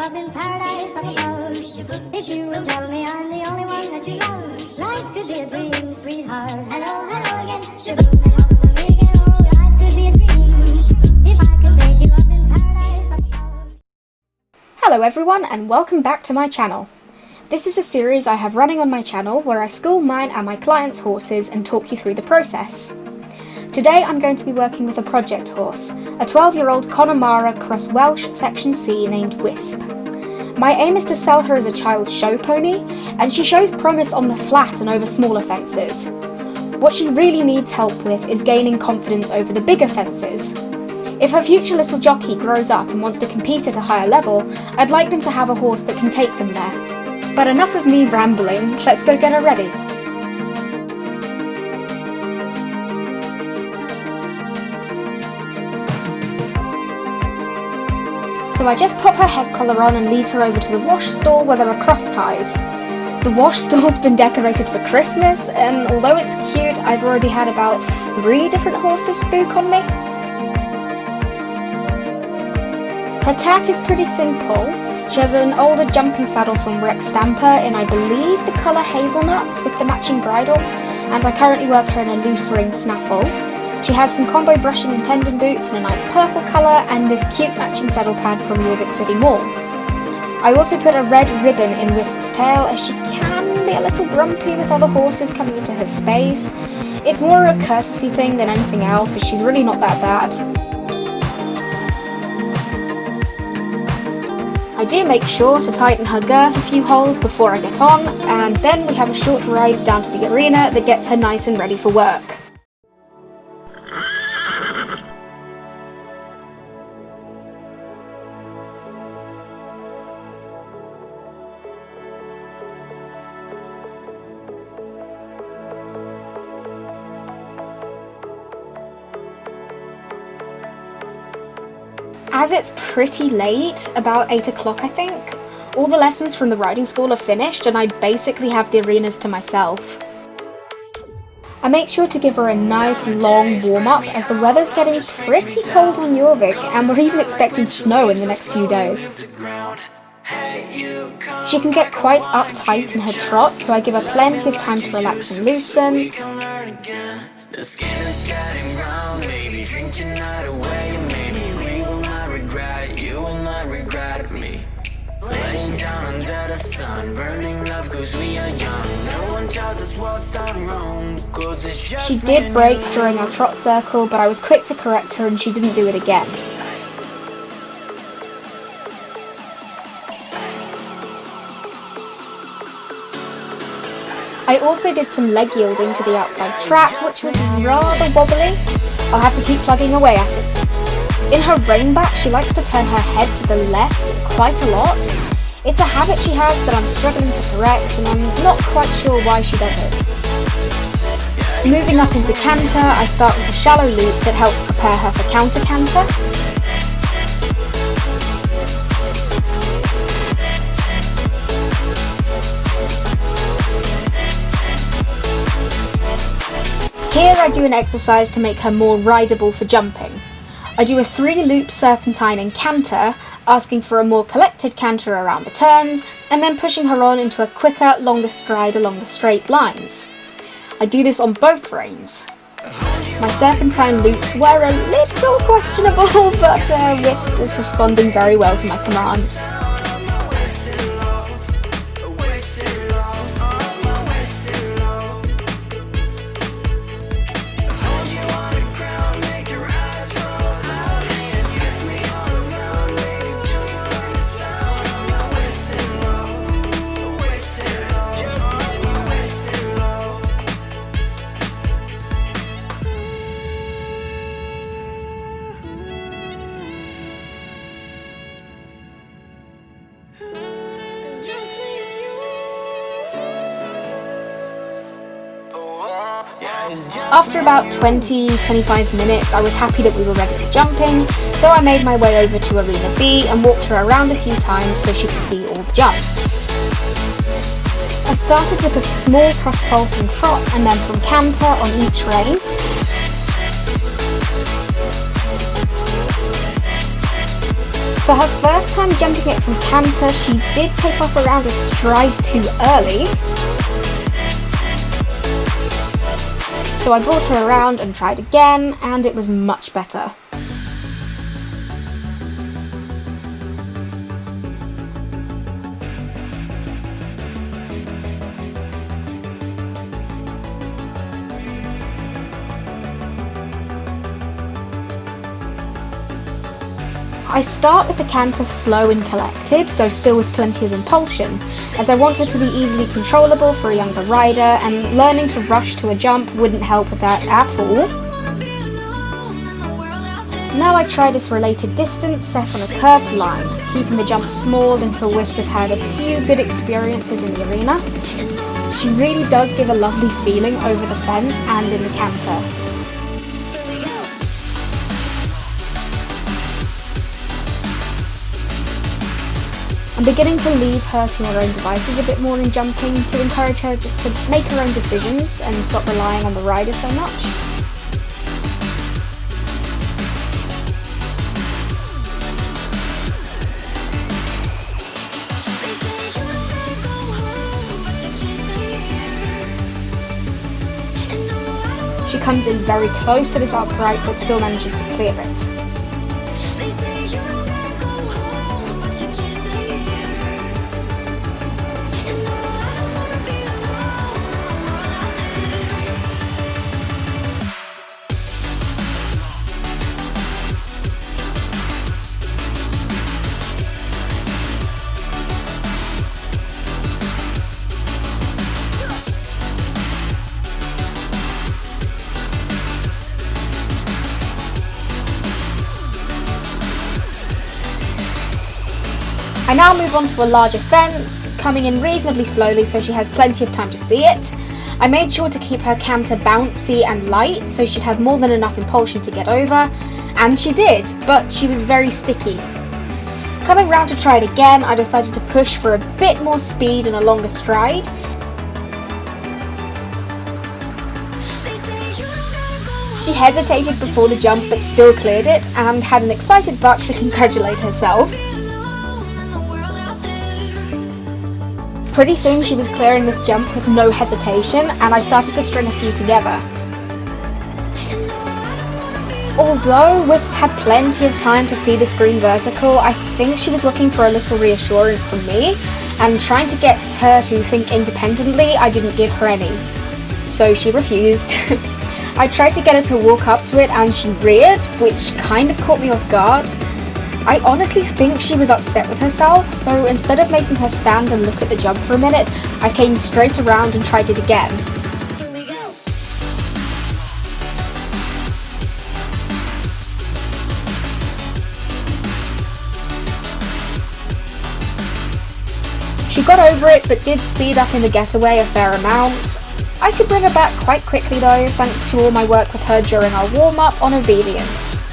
up in paradise up above. If you will tell me I'm the only one that you love, life could be a dream, sweetheart. Hello, hello again. Shaboom, and over again. Oh, life could be a dream. If I could take you up in paradise up above. Hello everyone, and welcome back to my channel. This is a series I have running on my channel where I school mine and my clients' horses and talk you through the process. Today I'm going to be working with a project horse, a 12-year-old Connemara Cross Welsh Section C named Wisp. My aim is to sell her as a child show pony, and she shows promise on the flat and over smaller fences. What she really needs help with is gaining confidence over the bigger fences. If her future little jockey grows up and wants to compete at a higher level, I'd like them to have a horse that can take them there. But enough of me rambling, let's go get her ready. So I just pop her head collar on and lead her over to the wash stall where there are cross ties. The wash stall's been decorated for Christmas, and although it's cute, I've already had about 3 different horses spook on me. Her tack is pretty simple. She has an older jumping saddle from Rex Stamper in, I believe, the colour Hazelnut with the matching bridle, and I currently work her in a loose ring snaffle. She has some combo brushing and tendon boots in a nice purple colour and this cute matching saddle pad from Yorvik City Mall. I also put a red ribbon in Wisp's tail as she can be a little grumpy with other horses coming into her space. It's more a courtesy thing than anything else, as she's really not that bad. I do make sure to tighten her girth a few holes before I get on, and then we have a short ride down to the arena that gets her nice and ready for work. As it's pretty late, about 8 o'clock I think, all the lessons from the riding school are finished and I basically have the arenas to myself. I make sure to give her a nice long warm-up as the weather's getting pretty cold on Yorvik and we're even expecting snow in the next few days. She can get quite uptight in her trot, so I give her plenty of time to relax and loosen. You will not regret me. Laying down under the sun, burning love cause we are young. No one tells us what's done wrong, cause it's just She did break during our trot circle, but I was quick to correct her and she didn't do it again. I also did some leg yielding to the outside track, which was rather wobbly. I'll have to keep plugging away at it. In her rein-back, she likes to turn her head to the left quite a lot. It's a habit she has that I'm struggling to correct, and I'm not quite sure why she does it. Moving up into canter, I start with a shallow loop that helps prepare her for counter canter. Here I do an exercise to make her more rideable for jumping. I do a 3-loop serpentine and canter, asking for a more collected canter around the turns, and then pushing her on into a quicker, longer stride along the straight lines. I do this on both reins. My serpentine loops were a little questionable, but Wisp is responding very well to my commands. After about 20-25 minutes, I was happy that we were ready for jumping, so I made my way over to Arena B and walked her around a few times so she could see all the jumps. I started with a small cross-pole from trot and then from canter on each rein. For her first time jumping it from canter, she did take off around a stride too early. So I brought her around and tried again, and it was much better. I start with the canter slow and collected, though still with plenty of impulsion, as I want her to be easily controllable for a younger rider, and learning to rush to a jump wouldn't help with that at all. Now I try this related distance set on a curved line, keeping the jump small until Whisper's had a few good experiences in the arena. She really does give a lovely feeling over the fence and in the canter. I'm beginning to leave her to her own devices a bit more in jumping, to encourage her just to make her own decisions and stop relying on the rider so much. She comes in very close to this upright but still manages to clear it. I now move on to a larger fence, coming in reasonably slowly so she has plenty of time to see it. I made sure to keep her canter bouncy and light so she'd have more than enough impulsion to get over, and she did, but she was very sticky. Coming round to try it again, I decided to push for a bit more speed and a longer stride. She hesitated before the jump but still cleared it, and had an excited buck to congratulate herself. Pretty soon she was clearing this jump with no hesitation, and I started to string a few together. Although Wisp had plenty of time to see this green vertical, I think she was looking for a little reassurance from me, and trying to get her to think independently, I didn't give her any. So she refused. I tried to get her to walk up to it and she reared, which kind of caught me off guard. I honestly think she was upset with herself, so instead of making her stand and look at the jump for a minute, I came straight around and tried it again. She got over it, but did speed up in the getaway a fair amount. I could bring her back quite quickly though, thanks to all my work with her during our warm-up on obedience.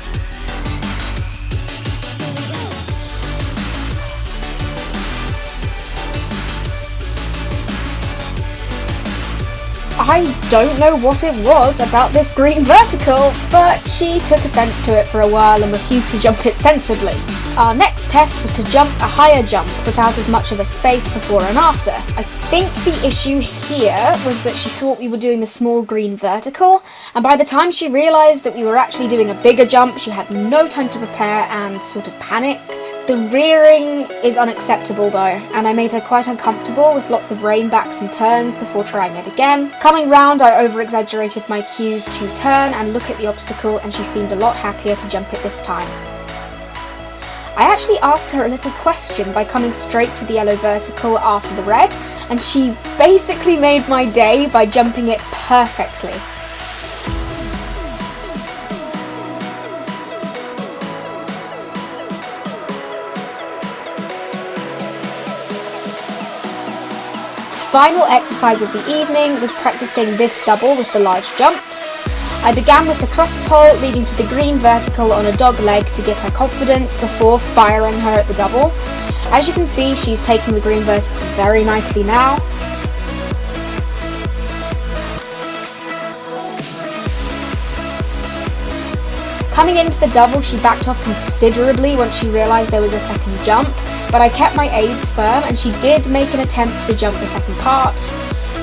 I don't know what it was about this green vertical, but she took offence to it for a while and refused to jump it sensibly. Our next test was to jump a higher jump without as much of a space before and after. I think the issue here was that she thought we were doing the small green vertical, and by the time she realised that we were actually doing a bigger jump, she had no time to prepare and sort of panicked. The rearing is unacceptable though, and I made her quite uncomfortable with lots of rainbacks and turns before trying it again. Coming round, I over-exaggerated my cues to turn and look at the obstacle, and she seemed a lot happier to jump it this time. I actually asked her a little question by coming straight to the yellow vertical after the red, and she basically made my day by jumping it perfectly. Final exercise of the evening was practicing this double with the large jumps. I began with the cross pole leading to the green vertical on a dog leg to give her confidence before firing her at the double. As you can see, she's taking the green vertical very nicely now. Coming into the double, she backed off considerably once she realised there was a second jump, but I kept my aids firm and she did make an attempt to jump the second part.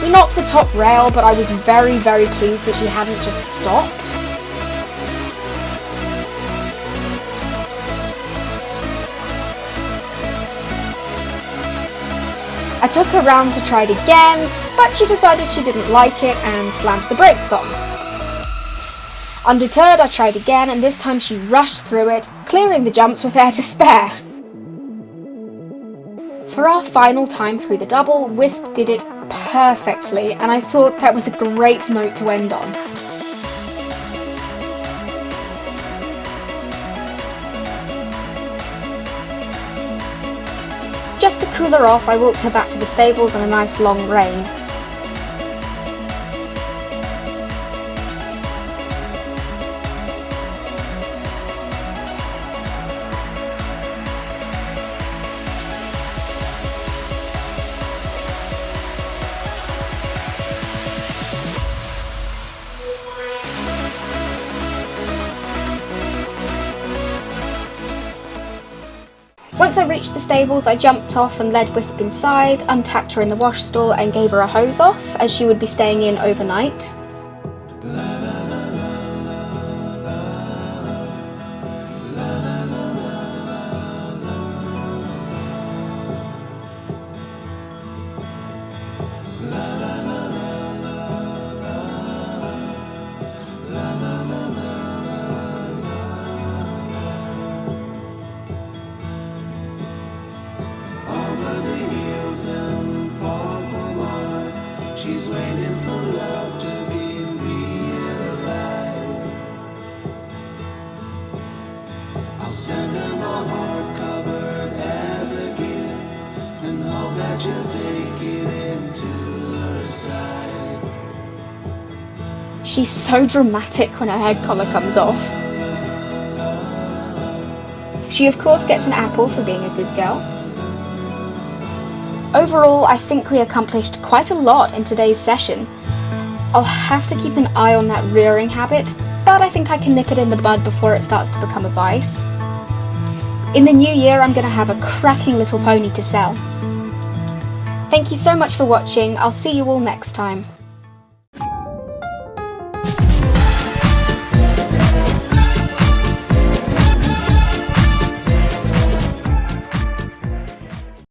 We knocked the top rail, but I was very, very pleased that she hadn't just stopped. I took her round to try it again, but she decided she didn't like it and slammed the brakes on. Undeterred, I tried again, and this time she rushed through it, clearing the jumps with air to spare. For our final time through the double, Wisp did it perfectly, and I thought that was a great note to end on. Just to cool her off, I walked her back to the stables on a nice long rein. Once I reached the stables, I jumped off and led Wisp inside, untacked her in the wash stall and gave her a hose off, as she would be staying in overnight. She's waiting for love to be realized. I'll send her my heart covered as a gift, and hope that you'll take it into her side. She's so dramatic when her head collar comes off. She of course gets an apple for being a good girl. Overall, I think we accomplished quite a lot in today's session. I'll have to keep an eye on that rearing habit, but I think I can nip it in the bud before it starts to become a vice. In the new year, I'm going to have a cracking little pony to sell. Thank you so much for watching. I'll see you all next time.